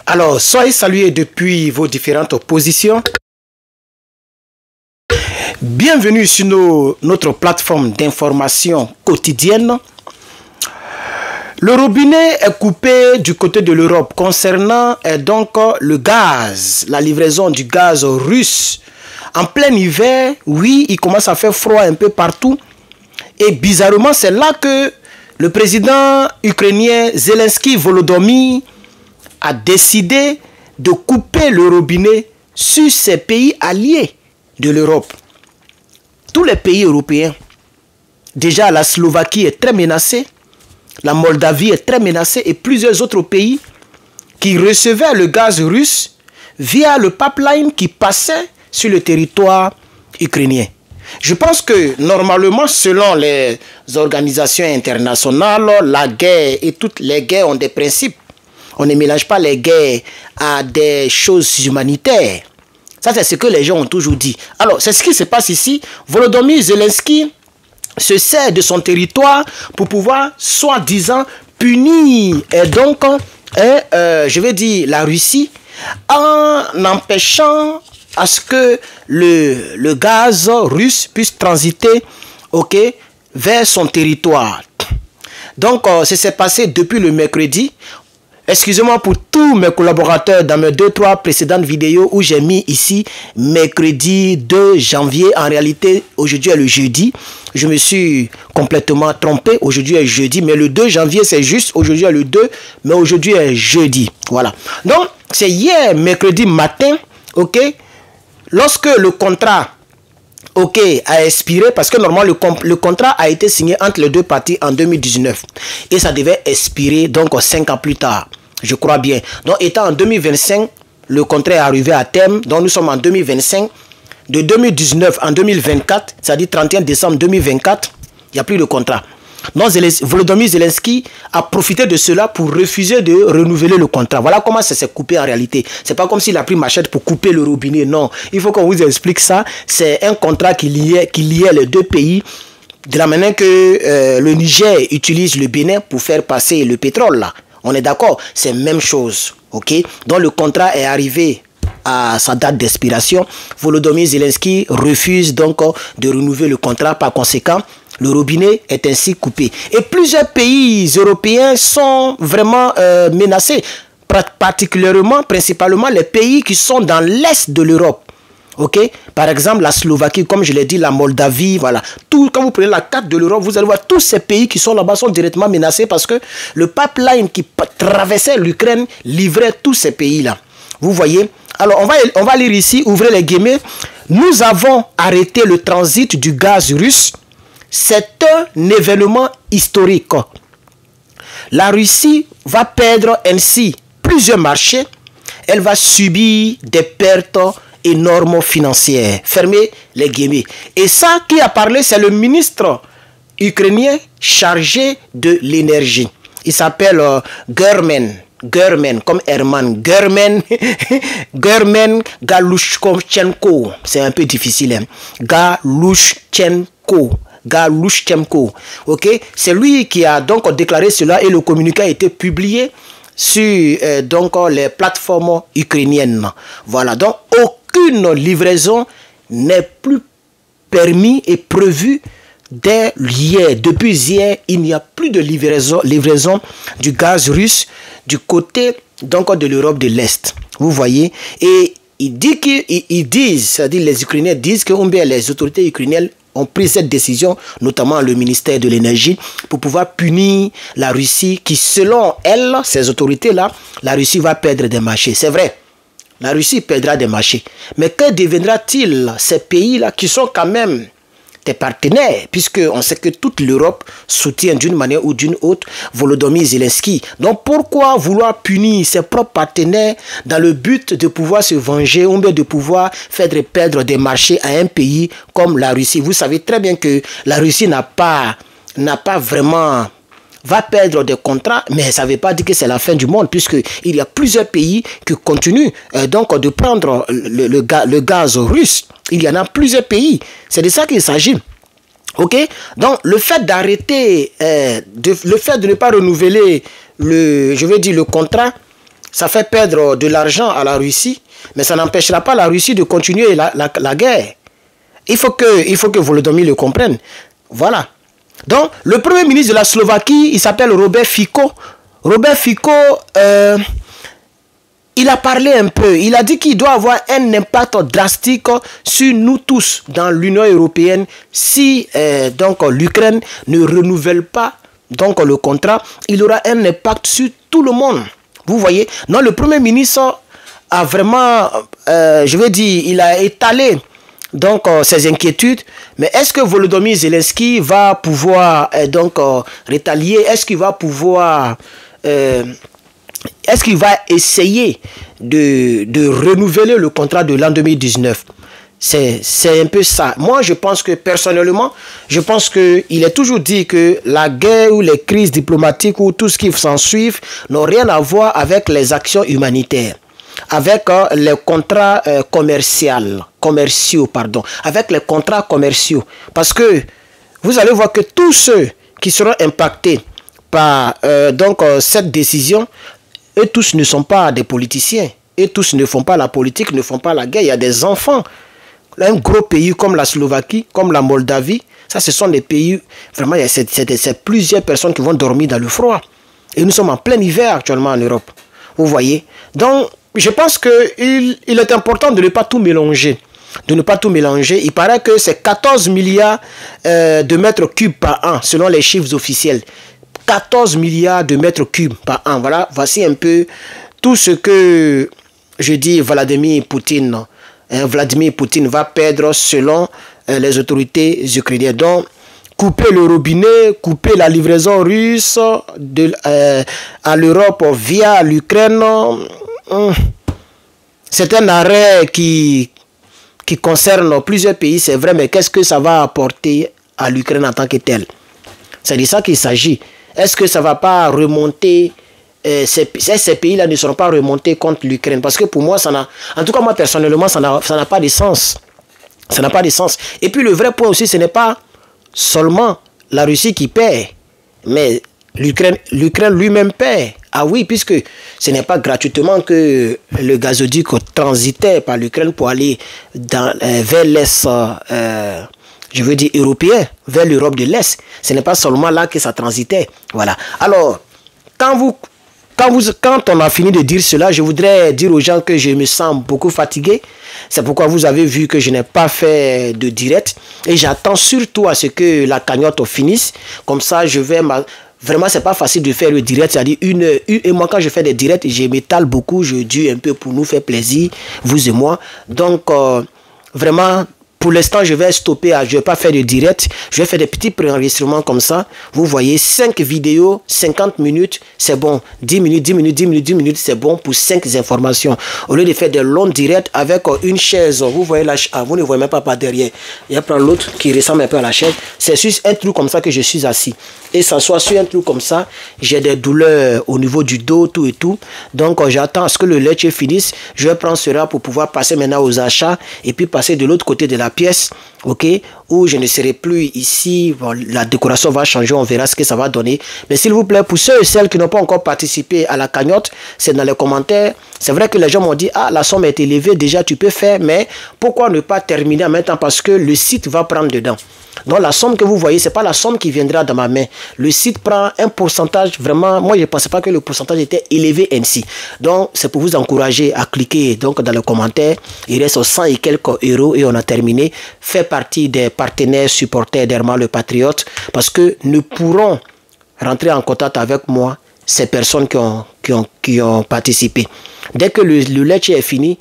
Alors, soyez salués depuis vos différentes positions. Bienvenue sur notre plateforme d'information quotidienne. Le robinet est coupé du côté de l'Europe concernant donc le gaz, la livraison du gaz russe. En plein hiver, oui, il commence à faire froid un peu partout. Et bizarrement, c'est là que le président ukrainien Zelensky Volodymyr a décidé de couper le robinet sur ces pays alliés de l'Europe. Tous les pays européens, déjà la Slovaquie est très menacée, la Moldavie est très menacée et plusieurs autres pays qui recevaient le gaz russe via le pipeline qui passait sur le territoire ukrainien. Je pense que normalement, selon les organisations internationales, la guerre et toutes les guerres ont des principes. On ne mélange pas les guerres à des choses humanitaires. Ça, c'est ce que les gens ont toujours dit. Alors, c'est ce qui se passe ici. Volodymyr Zelensky se sert de son territoire pour pouvoir, soi-disant, punir donc, je vais dire, la Russie en empêchant à ce que le gaz russe puisse transiter vers son territoire. Donc, ça s'est passé depuis le mercredi. Excusez-moi pour tous mes collaborateurs dans mes 2-3 précédentes vidéos où j'ai mis ici mercredi 2 janvier. En réalité, aujourd'hui est le jeudi. Je me suis complètement trompé. Aujourd'hui est jeudi, mais le 2 janvier, c'est juste. Aujourd'hui est le 2, mais aujourd'hui est jeudi. Voilà. Donc, c'est hier, mercredi matin, lorsque le contrat a expiré, parce que normalement le contrat a été signé entre les deux parties en 2019 et ça devait expirer donc 5 ans plus tard, je crois bien. Donc étant en 2025, le contrat est arrivé à terme, donc nous sommes en 2025. De 2019 en 2024, c'est-à-dire 31 décembre 2024, il n'y a plus de contrat. Donc Volodymyr Zelensky a profité de cela pour refuser de renouveler le contrat. Voilà comment ça s'est coupé en réalité. C'est pas comme s'il a pris machette pour couper le robinet. Non, il faut qu'on vous explique ça. C'est un contrat qui liait les deux pays de la manière que le Niger utilise le Bénin pour faire passer le pétrole là. On est d'accord? C'est la même chose. Donc le contrat est arrivé à sa date d'expiration. Volodymyr Zelensky refuse donc de renouveler le contrat. Par conséquent, le robinet est ainsi coupé. Et plusieurs pays européens sont vraiment menacés. Particulièrement, principalement les pays qui sont dans l'est de l'Europe. Par exemple, la Slovaquie, comme je l'ai dit, la Moldavie, voilà. Quand vous prenez la carte de l'Europe, vous allez voir tous ces pays qui sont là-bas sont directement menacés parce que le pipeline qui traversait l'Ukraine livrait tous ces pays-là. Vous voyez? Alors, on va lire ici, ouvrez les guillemets. Nous avons arrêté le transit du gaz russe. C'est un événement historique. La Russie va perdre ainsi plusieurs marchés. Elle va subir des pertes énormes financières. Fermez les guillemets. Et ça, qui a parlé, c'est le ministre ukrainien chargé de l'énergie. Il s'appelle German, comme Herman. German Galushchenko. C'est un peu difficile. Galushchenko. C'est lui qui a donc déclaré cela et le communiqué a été publié sur donc les plateformes ukrainiennes. Voilà, donc aucune livraison n'est plus permis et prévue dès hier. Depuis hier, il n'y a plus de livraison du gaz russe du côté donc de l'Europe de l'Est. Vous voyez? Et ils disent, c'est-à-dire les Ukrainiens disent que les autorités ukrainiennes ont pris cette décision, notamment le ministère de l'énergie, pour pouvoir punir la Russie qui, selon elle, ces autorités-là, la Russie va perdre des marchés. C'est vrai, la Russie perdra des marchés. Mais que deviendra-t-il ces pays-là qui sont quand même des partenaires, puisqu'on sait que toute l'Europe soutient d'une manière ou d'une autre Volodymyr Zelensky. Donc pourquoi vouloir punir ses propres partenaires dans le but de pouvoir se venger ou bien de pouvoir faire perdre des marchés à un pays comme la Russie? Vous savez très bien que la Russie n'a pas vraiment va perdre des contrats, mais ça ne veut pas dire que c'est la fin du monde, puisqu'il y a plusieurs pays qui continuent donc de prendre le gaz russe. Il y en a plusieurs pays. C'est de ça qu'il s'agit. Donc, le fait d'arrêter, le fait de ne pas renouveler le contrat, ça fait perdre de l'argent à la Russie, mais ça n'empêchera pas la Russie de continuer la guerre. Il faut que Volodymyr le comprenne. Voilà. Donc, le premier ministre de la Slovaquie, il s'appelle Robert Fico. Robert Fico, il a parlé un peu. Il a dit qu'il doit avoir un impact drastique sur nous tous dans l'Union européenne si donc l'Ukraine ne renouvelle pas donc le contrat. Il aura un impact sur tout le monde. Vous voyez? Non, le premier ministre a vraiment, je veux dire, il a étalé donc ses inquiétudes. Mais est-ce que Volodymyr Zelensky va pouvoir rétalier? Est-ce qu'il va pouvoir est-ce qu'il va essayer de renouveler le contrat de l'an 2019? C'est un peu ça. Moi, je pense que personnellement, je pense qu'il est toujours dit que la guerre ou les crises diplomatiques ou tout ce qui s'ensuit n'ont rien à voir avec les actions humanitaires, avec les contrats commerciaux, avec les contrats commerciaux. Parce que vous allez voir que tous ceux qui seront impactés par cette décision, eux tous ne sont pas des politiciens. Eux tous ne font pas la politique, ne font pas la guerre. Il y a des enfants. Un gros pays comme la Slovaquie, comme la Moldavie, ça ce sont des pays, vraiment, c'est plusieurs personnes qui vont dormir dans le froid. Et nous sommes en plein hiver actuellement en Europe. Vous voyez? Donc, je pense qu'il est important de ne pas tout mélanger. De ne pas tout mélanger. Il paraît que c'est 14 milliards de mètres cubes par an, selon les chiffres officiels. 14 milliards de mètres cubes par an. Voilà, voici un peu tout ce que, je dis, Vladimir Poutine va perdre selon les autorités ukrainiennes. Donc, couper le robinet, couper la livraison russe à l'Europe via l'Ukraine, c'est un arrêt qui concerne plusieurs pays, c'est vrai, mais qu'est-ce que ça va apporter à l'Ukraine en tant que tel? C'est de ça qu'il s'agit. Est-ce que ça ne va pas remonter, ces pays-là ne seront pas remontés contre l'Ukraine? Parce que pour moi, en tout cas moi personnellement, ça n'a pas de sens. Ça n'a pas de sens. Et puis le vrai point aussi, ce n'est pas seulement la Russie qui perd, mais l'Ukraine lui-même perd. Ah oui, puisque ce n'est pas gratuitement que le gazoduc transitait par l'Ukraine pour aller vers l'Est, je veux dire européen, vers l'Europe de l'Est. Ce n'est pas seulement là que ça transitait. Voilà. Alors, quand on a fini de dire cela, je voudrais dire aux gens que je me sens beaucoup fatigué. C'est pourquoi vous avez vu que je n'ai pas fait de direct. Et j'attends surtout à ce que la cagnotte finisse. Comme ça, je vais... Vraiment, c'est pas facile de faire le direct. C'est-à-dire une heure. Et moi, quand je fais des directs, je m'étale beaucoup. Je dis un peu pour nous faire plaisir, vous et moi. Donc, vraiment... Pour l'instant, je vais stopper, je ne vais pas faire de direct. Je vais faire des petits préenregistrements comme ça. Vous voyez, 5 vidéos, 50 minutes, c'est bon. 10 minutes, 10 minutes, 10 minutes, 10 minutes, c'est bon pour 5 informations. Au lieu de faire des longs directs avec une chaise, vous voyez vous ne voyez même pas par derrière. Il y a l'autre qui ressemble un peu à la chaise. C'est sur un truc comme ça que je suis assis. Et ça soit sur un truc comme ça, j'ai des douleurs au niveau du dos, tout et tout. Donc, j'attends à ce que le laitier finisse. Je vais prendre cela pour pouvoir passer maintenant aux achats et puis passer de l'autre côté de la pièce, ok, où je ne serai plus ici. Bon, la décoration va changer, on verra ce que ça va donner. Mais s'il vous plaît, pour ceux et celles qui n'ont pas encore participé à la cagnotte, c'est dans les commentaires. C'est vrai que les gens m'ont dit, ah, la somme est élevée, déjà tu peux faire, mais pourquoi ne pas terminer en même temps? Parce que le site va prendre dedans. Donc la somme que vous voyez, ce n'est pas la somme qui viendra dans ma main. Le site prend un pourcentage, vraiment, moi je ne pensais pas que le pourcentage était élevé ainsi. Donc c'est pour vous encourager à cliquer donc, dans les commentaires. Il reste 100 et quelques euros et on a terminé. Fait partie des partenaires supporters d'Herman le Patriote parce que nous pourrons rentrer en contact avec moi, ces personnes qui ont participé. Dès que le lecture est fini,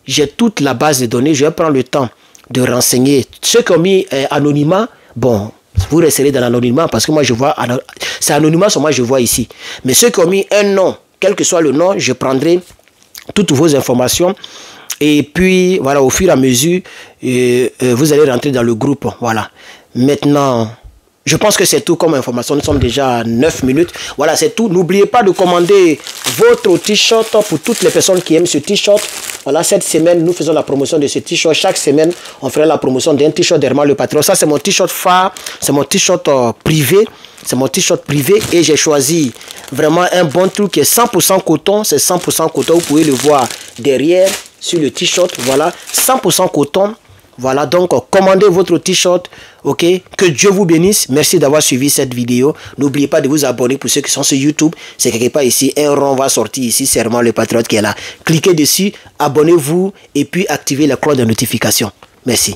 j'ai toute la base de données, je vais prendre le temps de renseigner. Ceux qui ont mis anonymat, bon, vous resterez dans l'anonymat parce que moi je vois, c'est anonymat, moi je vois ici. Mais ceux qui ont mis un nom, quel que soit le nom, je prendrai toutes vos informations et puis voilà, au fur et à mesure, vous allez rentrer dans le groupe. Voilà. Maintenant, je pense que c'est tout comme information. Nous sommes déjà à 9 minutes. Voilà, c'est tout. N'oubliez pas de commander votre t-shirt pour toutes les personnes qui aiment ce t-shirt. Voilà, cette semaine, nous faisons la promotion de ce t-shirt. Chaque semaine, on fera la promotion d'un t-shirt d'Herman le Patriote. Ça, c'est mon t-shirt phare. C'est mon t-shirt privé. C'est mon t-shirt privé et j'ai choisi vraiment un bon truc qui est 100% coton. C'est 100% coton. Vous pouvez le voir derrière sur le t-shirt. Voilà, 100% coton. Voilà, donc commandez votre t-shirt, ok? Que Dieu vous bénisse. Merci d'avoir suivi cette vidéo. N'oubliez pas de vous abonner pour ceux qui sont sur YouTube. C'est quelque part ici, un rond va sortir ici, c'est vraiment le patriote qui est là. Cliquez dessus, abonnez-vous et puis activez la cloche de notification. Merci.